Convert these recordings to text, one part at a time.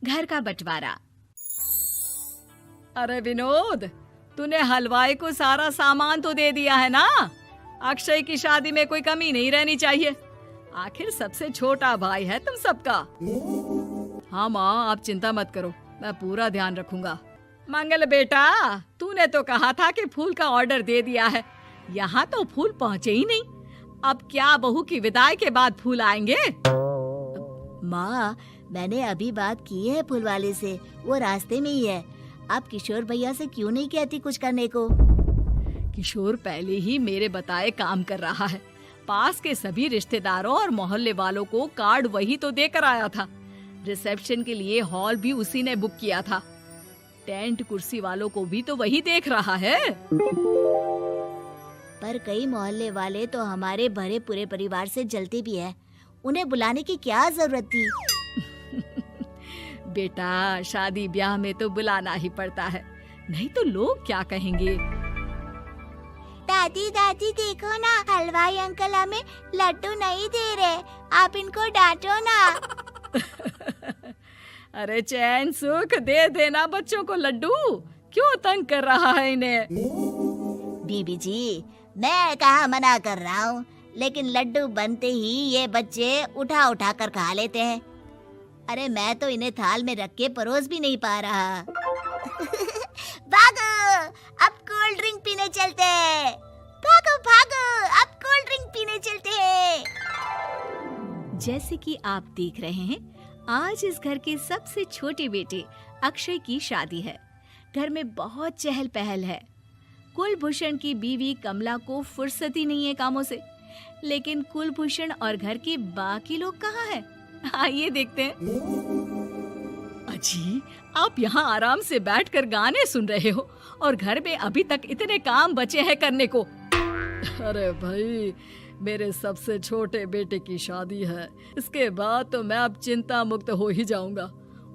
घर का बंटवारा। अरे विनोद, तूने हलवाई को सारा सामान तो दे दिया है ना? अक्षय की शादी में कोई कमी नहीं रहनी चाहिए। आखिर सबसे छोटा भाई है तुम सबका। हाँ माँ, आप चिंता मत करो, मैं पूरा ध्यान रखूंगा। मंगल बेटा, तूने तो कहा था कि फूल का ऑर्डर दे दिया है, यहाँ तो फूल पहुँचे ही नहीं। अब क्या बहू की विदाई के बाद फूल आएंगे? माँ, मैंने अभी बात की है फूल वाले से, वो रास्ते में ही है। आप किशोर भैया से क्यों नहीं कहती कुछ करने को? किशोर पहले ही मेरे बताए काम कर रहा है। पास के सभी रिश्तेदारों और मोहल्ले वालों को कार्ड वही तो देकर आया था। रिसेप्शन के लिए हॉल भी उसी ने बुक किया था। टेंट कुर्सी वालों को भी तो वही देख रहा है। पर कई मोहल्ले वाले तो हमारे भरे पूरे परिवार से जलते भी हैं। उन्हें बुलाने की क्या जरूरत थी? बेटा, शादी ब्याह में तो बुलाना ही पड़ता है, नहीं तो लोग क्या कहेंगे। दादी दादी देखो ना, हलवाई अंकल हमें लड्डू नहीं दे रहे, आप इनको डांटो ना। अरे चैन सुख दे देना बच्चों को लड्डू, क्यों तंग कर रहा है इन्हें? बीबी जी, मैं कहाँ मना कर रहा हूँ, लेकिन लड्डू बनते ही ये बच्चे उठा उठा कर खा लेते हैं। अरे मैं तो इन्हें थाल में रख के परोस भी नहीं पा रहा। भागो, अब कोल्ड ड्रिंक पीने चलते हैं। भागो भागो, अब कोल्ड ड्रिंक पीने चलते हैं। जैसे कि आप देख रहे हैं, आज इस घर के सबसे छोटे बेटे अक्षय की शादी है। घर में बहुत चहल पहल है। कुलभूषण की बीवी कमला को फुर्सत ही नहीं है कामों से, लेकिन कुलभूषण और घर के बाकी लोग कहाँ हैं? आइए देखते हैं। अजी, आप यहाँ आराम से बैठकर गाने सुन रहे हो और घर में अभी तक इतने काम बचे हैं करने को। अरे भाई, मेरे सबसे छोटे बेटे की शादी है, इसके बाद तो मैं अब चिंता मुक्त हो ही जाऊंगा।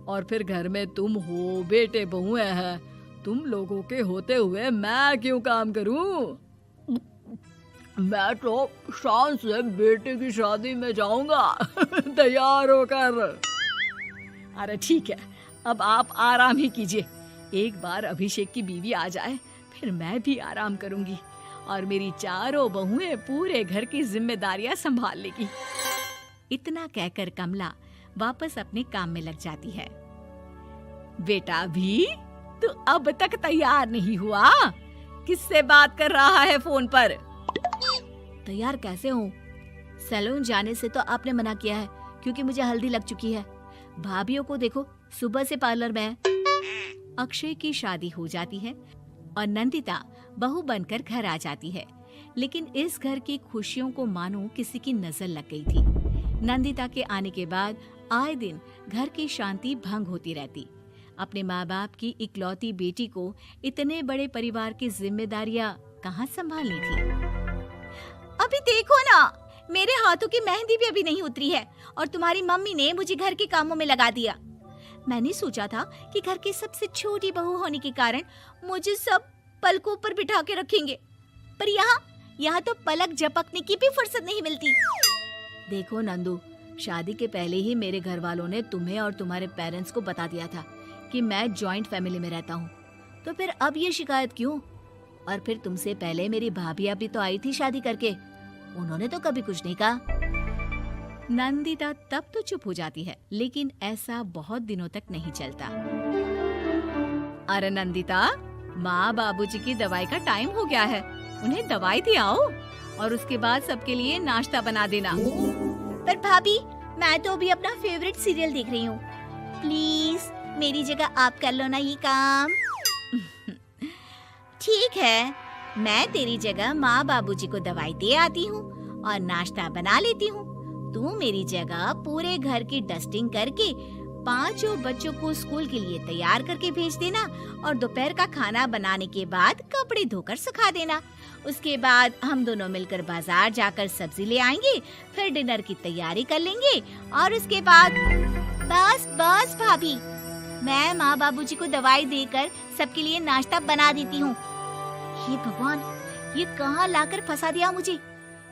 और फिर घर में तुम हो, बेटे बहुएं हैं, तुम लोगों के होते हुए मैं क्यों काम करूं? मैं तो शान से बेटे की शादी में जाऊंगा तैयार होकर। अरे ठीक है, अब आप आराम ही कीजिए। एक बार अभिषेक की बीवी आ जाए, फिर मैं भी आराम करूंगी और मेरी चारों बहुएं पूरे घर की जिम्मेदारियां संभाल लेगी। इतना कहकर कमला वापस अपने काम में लग जाती है। बेटा भी, तू अब तक तैयार नहीं हुआ? किससे बात कर रहा है फोन पर? तैयार कैसे हूँ? सैलून जाने से तो आपने मना किया है, क्योंकि मुझे हल्दी लग चुकी है। भाभीयों को देखो, सुबह से पार्लर में है। अक्षय की शादी हो जाती है और नंदिता बहू बनकर घर आ जाती है, लेकिन इस घर की खुशियों को मानो किसी की नजर लग गई थी। नंदिता के आने के बाद आए दिन घर की शांति भंग होती रहती। अपने माँ बाप की इकलौती बेटी को इतने बड़े परिवार की जिम्मेदारियां कहाँ संभालनी थी। अभी देखो ना, मेरे हाथों की मेहंदी भी अभी नहीं उतरी है और तुम्हारी मम्मी ने मुझे घर के कामों में लगा दिया। मैंने सोचा था कि घर की सबसे छोटी बहू होने के कारण मुझे सब पलकों पर बिठा के रखेंगे, पर यहाँ तो पलक झपकने की भी फुर्सत नहीं मिलती। देखो नंदू, शादी के पहले ही मेरे घर वालों ने तुम्हें और तुम्हारे पेरेंट्स को बता दिया था कि मैं जॉइंट फैमिली में रहता हूँ, तो फिर अब ये शिकायत क्यों? और फिर तुमसे पहले मेरी भाभी भी तो आई थी शादी करके, उन्होंने तो कभी कुछ नहीं कहा। नंदिता तब तो चुप हो जाती है, लेकिन ऐसा बहुत दिनों तक नहीं चलता। अरे नंदिता, माँ बाबूजी की दवाई का टाइम हो गया है, उन्हें दवाई दिलाओ और उसके बाद सबके लिए नाश्ता बना देना। पर भाभी, मैं तो अभी अपना फेवरेट सीरियल देख रही हूँ। प्लीज मेरी जगह आप कर लो ना ये काम। ठीक है, मैं तेरी जगह माँ बाबूजी को दवाई दे आती हूँ और नाश्ता बना लेती हूँ। तू मेरी जगह पूरे घर की डस्टिंग करके 5 बच्चों को स्कूल के लिए तैयार करके भेज देना और दोपहर का खाना बनाने के बाद कपड़े धोकर सुखा देना। उसके बाद हम दोनों मिलकर बाजार जाकर सब्जी ले आएंगे, फिर डिनर की तैयारी कर लेंगे और उसके बाद बस भाभी, मैं माँ बाबूजी को दवाई देकर सबके लिए नाश्ता बना देती हूँ। हे भगवान, ये कहाँ लाकर फंसा दिया मुझे।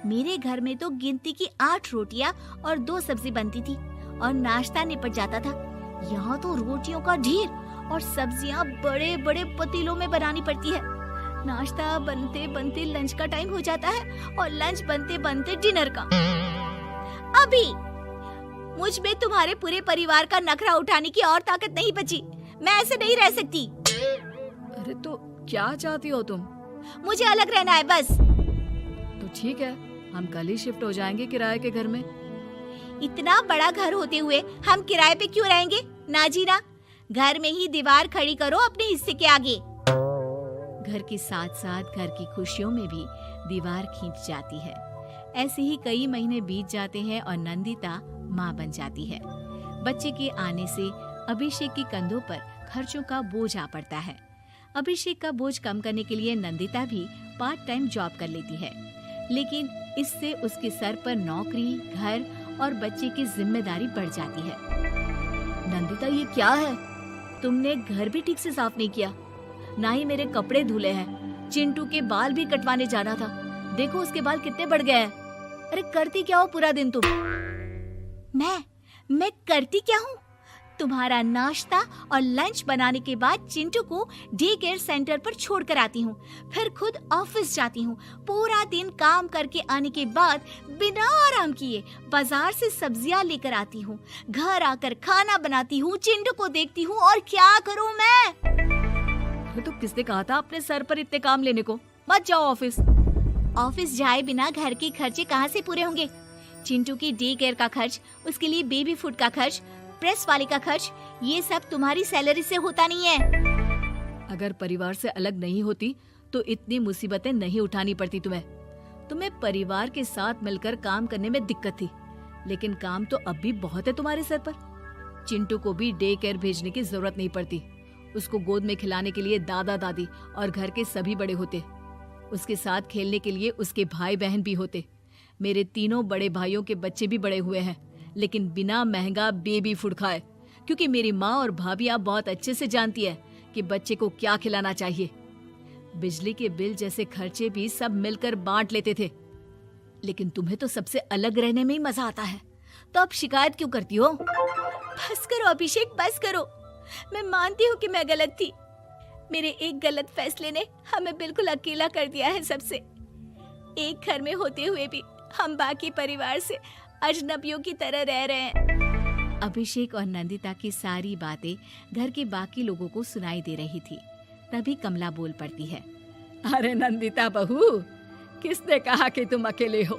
मेरे घर में तो गिनती की 8 रोटियां और 2 सब्जी बनती थी और नाश्ता निपट जाता था, यहाँ तो रोटियों का ढेर और सब्जियाँ बड़े बड़े पतीलों में बनानी पड़ती है। नाश्ता बनते बनते लंच का टाइम हो जाता है और लंच बनते बनते डिनर का। अभी मुझ में तुम्हारे पूरे परिवार का नखरा उठाने की और ताकत नहीं बची। मैं ऐसे नहीं रह सकती। अरे तो क्या चाहती हो तुम? मुझे अलग रहना है बस। तो ठीक है, हम कल ही शिफ्ट हो जाएंगे किराए के घर में। इतना बड़ा घर होते हुए हम किराए पे क्यों रहेंगे? ना जी ना, घर में ही दीवार खड़ी करो अपने हिस्से के आगे। घर के साथ साथ घर की खुशियों में भी दीवार खींच जाती है। ऐसे ही कई महीने बीत जाते हैं और नंदिता माँ बन जाती है। बच्चे के आने से अभिषेक के कंधों पर खर्चों का बोझ आ पड़ता है। अभिषेक का बोझ कम करने के लिए नंदिता भी पार्ट टाइम जॉब कर लेती है, लेकिन इससे उसके सर पर नौकरी, घर और बच्चे की जिम्मेदारी बढ़ जाती है। नंदिता, ये क्या है? तुमने घर भी ठीक से साफ नहीं किया, ना ही मेरे कपड़े धुले हैं। चिंटू के बाल भी कटवाने जाना था, देखो उसके बाल कितने बढ़ गए हैं। अरे करती क्या हो पूरा दिन तुम? मैं करती क्या हूँ? तुम्हारा नाश्ता और लंच बनाने के बाद चिंटू को डे केयर सेंटर पर छोड़ कर आती हूँ, फिर खुद ऑफिस जाती हूँ। पूरा दिन काम करके आने के बाद बिना आराम किए बाजार से सब्जियाँ लेकर आती हूँ, घर आकर खाना बनाती हूँ, चिंटू को देखती हूँ और क्या करूँ मैं? तो किसने कहा था अपने सर पर इतने काम लेने को? मत जाओ ऑफिस। ऑफिस जाए बिना घर के खर्चे कहाँ से पूरे होंगे? चिंटू की डे केयर का खर्च, उसके लिए बेबी फूड का खर्च, प्रेस वाले का खर्च, ये सब तुम्हारी सैलरी से होता नहीं है। अगर परिवार से अलग नहीं होती तो इतनी मुसीबतें नहीं उठानी पड़ती तुम्हें परिवार के साथ मिलकर काम करने में दिक्कत थी, लेकिन काम तो अब भी बहुत है तुम्हारे सर पर। चिंटू को भी डे केयर भेजने की जरूरत नहीं पड़ती। उसको गोद में खिलाने के लिए दादा दादी और घर के सभी बड़े होते। उसके साथ खेलने के लिए उसके भाई बहन भी होते। मेरे तीनों बड़े भाइयों के बच्चे भी बड़े हुए हैं, लेकिन बिना महंगा बेबी फूड खाए, क्योंकि मेरी माँ और भाभियाँ बहुत अच्छे से जानती है कि बच्चे को क्या खिलाना चाहिए। बिजली के बिल जैसे खर्चे भी सब मिलकर बांट लेते थे। लेकिन तुम्हें तो सबसे अलग रहने में ही मजा आता है, तो अब शिकायत क्यों करती हो? बस करो अभिषेक, बस करो। मैं मानती हूँ कि मैं गलत थी। मेरे एक गलत फैसले ने हमें बिल्कुल अकेला कर दिया है सबसे। एक घर में होते हुए भी हम बाकी परिवार से अजनबियों की तरह रह रहे हैं। अभिषेक और नंदिता की सारी बातें घर के बाकी लोगों को सुनाई दे रही थी। तभी कमला बोल पड़ती है। अरे नंदिता बहू, किसने कहा कि तुम अकेले हो?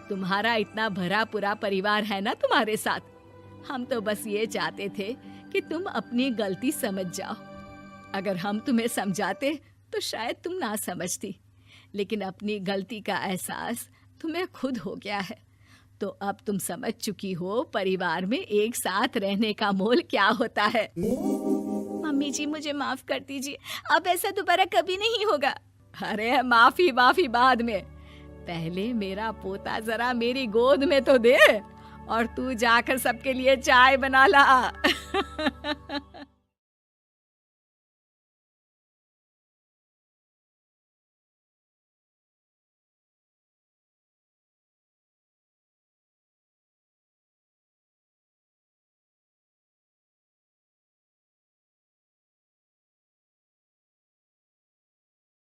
तुम्हारा इतना भरा पूरा परिवार है ना तुम्हारे साथ। हम तो बस ये चाहते थे कि तुम अपनी गलती समझ जाओ। अगर हम तुम्हें समझाते तो शायद तुम ना समझती, लेकिन अपनी गलती का एहसास तुम्हें खुद हो गया है, तो अब तुम समझ चुकी हो परिवार में एक साथ रहने का मोल क्या होता है। मम्मी जी, मुझे माफ कर दीजिए, अब ऐसा दोबारा कभी नहीं होगा। अरे माफी बाद में, पहले मेरा पोता जरा मेरी गोद में तो दे, और तू जाकर सबके लिए चाय बना ला।